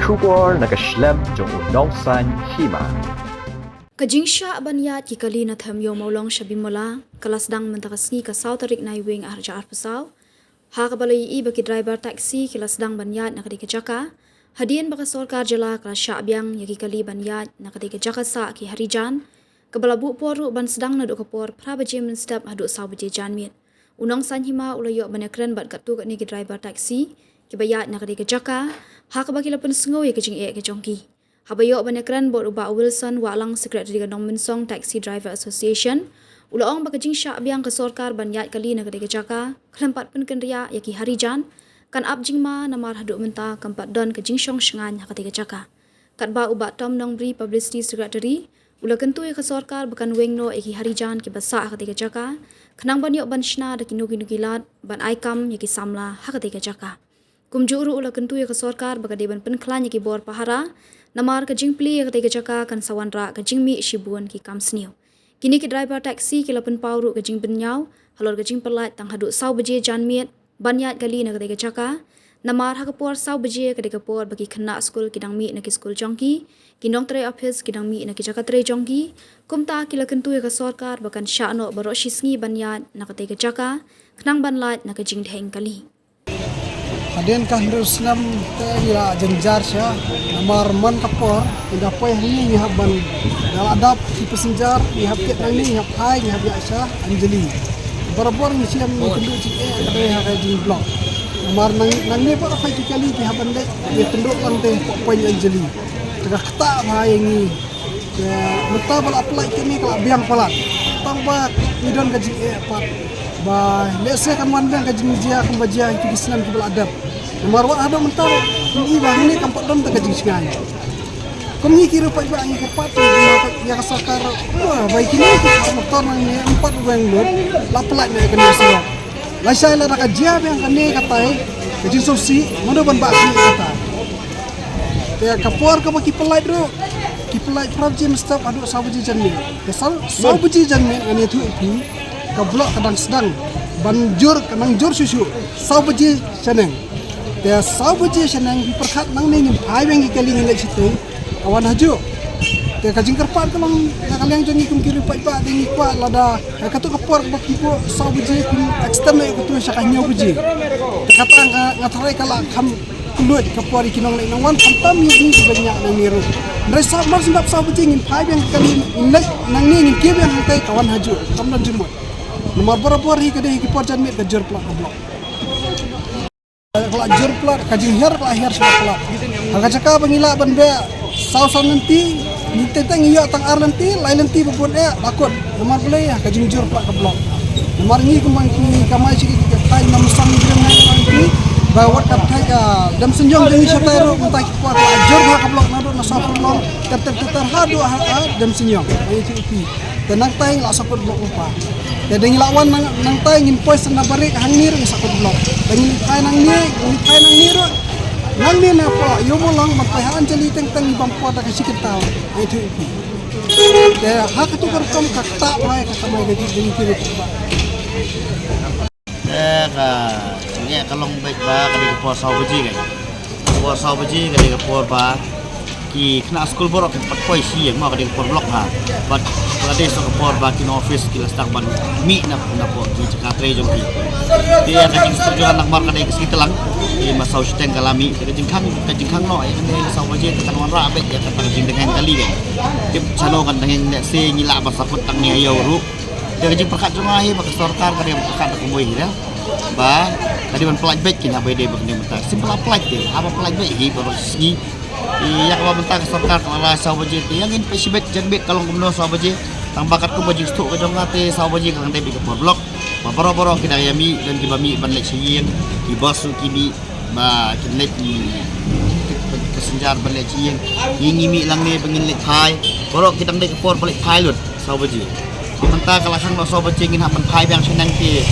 Shubor nakaslem jong unong san hima. Kajingsha banyat ki kali na thamyo maulong shabimola kalasdang mentakasngi ka South Tarik Naiwing arja arpasaw ha kabalay iba ki driver taxi kilasdang banyat na kadika jaka hadian baka sorkar jala kala syabyang yaki kali banyat na kadika jaka sa ki harijan kabalabu poru ban sedang na dokapor prabaje menstap hadu sawbaje janmit unong sanhima ulayo banakran bat katu ni ki driver taxi ki bayat na kadika jaka ha kabaki lapen sengow ya kejing ke jongki Habayo banakran bot uba Wilson walang Secretary Ganong Mensong Taxi Driver Association ulaong bakajing syabyang ke sorkar banyat kali na kadika jaka kelempat penkenria yaki harijan kan abjing ma namar haduk menta kampat don kejing syong syengan kadika jaka kat ba uba Tom Nongbri Publicity Secretary ula kentu ke sorkar bekan wengno yaki harijan ki basa kadika jaka kenang banyok banshna da kinugilat ban aikam yaki samla kadika jaka kumjuru ula kentu ke sorkar bakadeban penklan yaki bor pahara namar kajing pli kadika jaka kan sawanra kajing mi shibun ki kamsniu kini ki driver taxi ki lapen pauru kajing benyau halor kajing pelat tang haduk saw beje janmiet banyat kali na kadika jaka namar hakapor saw beje kadika por bagi kena skul kidang mi na ki skul jongki kinong tre office kidang mi na ki jaka tre jongki kumta ki lakentu ke sorkar bakan syano baro shisngi banyat na kadika jaka kenang banlat na kajing dheng kali Hadian kah Islam tera jenjar sya namar man kapor ida poy ni haban dal adap di pesenjar ni hab ket nang ni hab hai ni hab ya Anjali barabor ni siam ni kendu ci ada ha ka jing blok namar nang ni pak fai kali di haban dek ni tenduk lang teh poin Anjali tengah kata bahai ni ya meta bal apply kini kala biang palat tang ba idon ka jing pat ba lese kan mandang ka jing jia kan bajia itu Islam ki bal adab nomor wa ada mentar ini bah ini kampak dom tak kajing singai kami kira pak ba ngi kapat ya kasakar wah baik ini motor nang ni 4 weng lot la pelat ni kena selo la sai la ka jia yang kane katai kajing sosi mono ban ba ki kata ya kapor ka baki pelat ro ki pelat project stop adu sabuji janmi kesal sabuji janmi ani tu ipi ka blok kadang sedang banjur kanang jur susu sabuji seneng dia sabuji senang diperkat nang ni hai beng kali ngelek situ awan haju dia kajing kerpat kalau kalian jangi kum kiri pak ding kwa lada katu kapor bak ibu sabuji kum extend ek tu sakanya buji kata ngatrai kala kam kulut kapor ikinong nang wan pantam ni banyak nang niru dari sabar sendap sabuji ngin hai beng kali ngelek nang ni ngin kiri yang tai kawan haju kamdan jumut nomor berapa hi kedai kipor janmit kejar plak blok kalau jur plat kajing her kalau her sudah plat agak cakap pengila benda saw nanti ni tentang iya tang ar nanti lain nanti bubun takut nomor boleh ya kajing jur plat ke blok nomor ni kumang ni kamai sikit kai nam sang jeng nanti bawa katai ka dam senjong jeung satero mentai kuat jur ke blok nado na saw blok ter hadu dam senjong itu ipi tenang tai la saput blok upa dan lawan nang tay ngin pois na barik hangir ng sakot blok dan ngin tay nang ni ro nang ni na po yo mo lang magpahaan jali teng bampo da kasi kita itu ipi ya hak tu kertom kakta mai katamay gaji ding kiri ba ka ni kalong baik ba kali ko saw baji kali ko ba ki kena school borok ke patpoi si yang mau kadang por blok ha but ada so por ba kin office kilas tak ban mi na po ki cakatre jongki dia kajing setuju anak mar kadang sekitar lang di masau steng kalami kajing kang no ai ni saw baje kan wan ra be ya kata kajing dengan kali kan tip chano kan dengan nek se ngila ba sakut tang ni ayo ru dia kajing perkat rumah hi ba sorkar kadang perkat ko boy ya ba tadi ban pelaj bet kin abai de begini mentar simple pelaj de apa pelaj bet hi baru segi iya kalau bentar sorkar kalau saw baje yang in pesibet janbet kalau gumno saw baje tang bakat ko baje stok ka jong ate saw baje kang tebi ke blok boro-boro kita yami dan kibami ban lek siyen kibasu kibi ba kinek kesenjar ban lek siyen ngimi lang ne bengin lek thai boro kita ndek por balik thai lut saw baje bentar kalau sang saw baje ngin hapan thai bang senang ki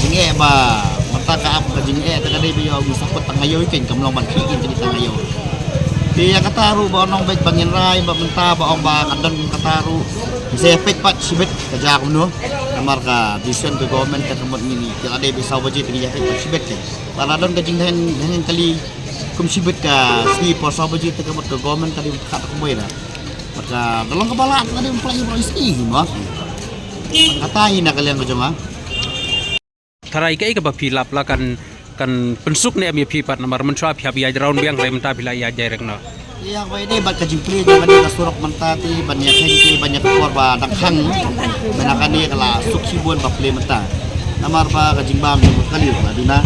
jinge ba mata ka ap ka jinge ta kadai biyo misapot tang ayo ikin kamlong ban ki in tang ayo dia kataru ba nong baik bangin rai ba menta ba ong ba kandan kataru saya pet pat sibet kerja aku no kamar ka vision ke government ka tempat ini kila de bisa baje tigi ya pet sibet ke para don ka jinghen kali kumsibet ka segi poso beji te kemot ke government tadi kat ko boy dah maka dalam kepala tadi pelai polisi mah katain nak kalian ko jama Tarai kai ka bapi lap la kan pensuk ne ami pi pat namar mentra pi abi ajraun biang lai menta bila ya jairek no yang baik deh bat kajimpli jangan dia surok mentati banyak hengki banyak korba dakhang menakan dia kala suksibun baple menta namar ba kajimbam kali aduna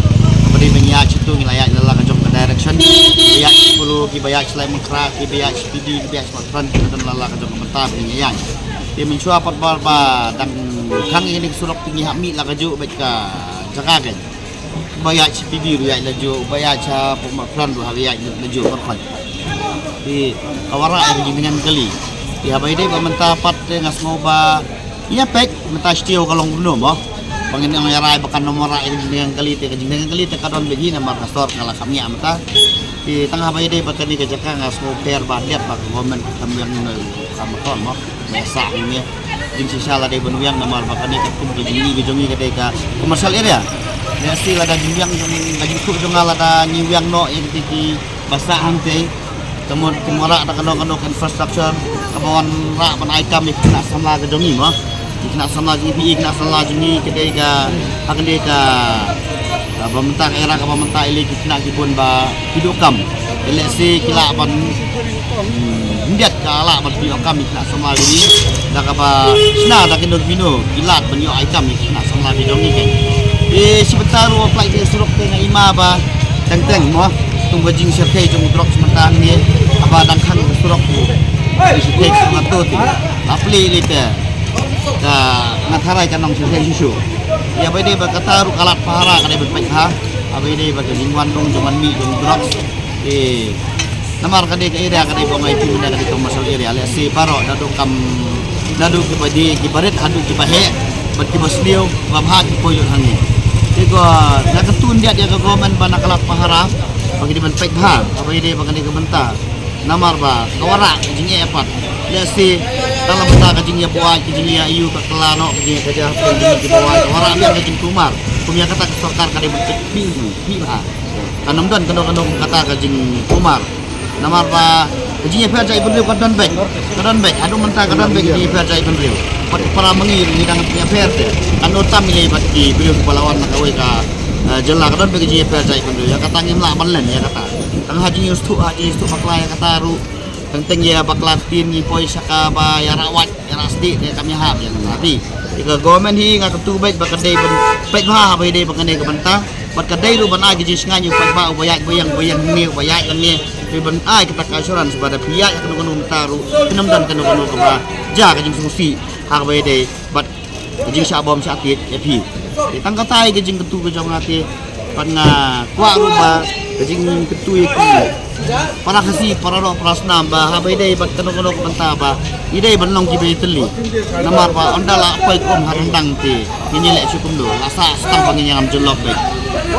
beri banyak situ ngilayak lelah kajong ke direction banyak 10 ki banyak selai mengkra ki banyak speedy ki banyak smartphone dan lelah kajong ke menta banyak dia mencua pat ba dan khang ini surok tinggi hami lah kaju baik ka jaga kan banyak speedy riak laju banyak cha pemakran dua hari laju berkhon di kawara yang dengan kali ya baik deh pemerintah pat ngas ngoba iya pek mentah stio kalong gunung boh pangin yang yarai bakan nomor yang dengan kali te kadon begi nama kastor kala kami amta di tengah baik deh bakan ni kejaka ngas ngoper bandet pak government kami yang kamakon boh mesa ini jing sisala deh benuyang nama bakan ni ketum gejongi ketika komersial area ya sih ada jingyang gaji ku jongal ada nyiwyang no yang tiki basa hangte kemudian kumara ada kandung infrastruktur kemauan rak menaik kami kena sama ke dongi mah kena sama GPI kena sama jungi ketika akan dia ke pemerintah era ke pemerintah ini kena kibun ba hidup kam eleksi kila ban hindiat ke ala ban hidup kami kena sama ini dah apa sena dah kena bino kilat banyo ai kami kena sama di dongi kan sebentar apply ke suruk dengan ima ba teng mah tunggu jing serkai jung drop sementara ni apa dan kan surok tu serkai semato tu apply lite ka ngatharai kanong serkai susu ya bade berkata ru kalat pahara kada berbaik ha abai dei bagi jingwan dong cuman mi jung drop namar kada ke area kada bongai pi kada ke komersial area ale si paro dadu kam dadu ke badi ki baret hadu ki bahe bagi bosliu babha ki poyo hangi iko nak ketun dia ke government bana kalat pahara bagi di pek ha apa ide bagi ke benta namar ba kawara jingi epat lesi dalam benta jingi buat jingi ayu ke kelano jingi kerja jingi buat kawara biar jingi kumar punya kata ke sokar kade bentuk bi ha kanam dan kandung kata ke jingi kumar namar ba jingi perja ibn riu kadon bek adu menta kadon bek jingi perja ibn riu para mengir ni dengan punya perte anu tamile bagi beliau kepalawan nakawai ka jela kadon bagi je perja ikan ya kata ngim la banlen ya kata tang haji ustu bakla ya kata ru teng ya bakla tin ni poi saka ba ya rawat ya rasdi ya kami hab yang tapi jika government hi ngak tu baik bakadai ben baik ha ba dei bakadai ke benta bakadai lu ban ai ji senganyu pat ba bayat bayang ni bayat kan ni ben ai kita kasuran sebada pihak yang kanu taru kenam dan kanu ke ba ja ka jing susi ha ba dei bat jing syabom syatit ya pi tang katai gejing ketu ke jong ati panna kwa ruba gejing ketu iki para kasi para ro prasna ba habai dei bat kanu benta ba idei benong ki be teli namar ba ondala pai kom harandang ti ni lek syukum do lasa stang panginyam jelok baik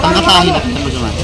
tang katai nak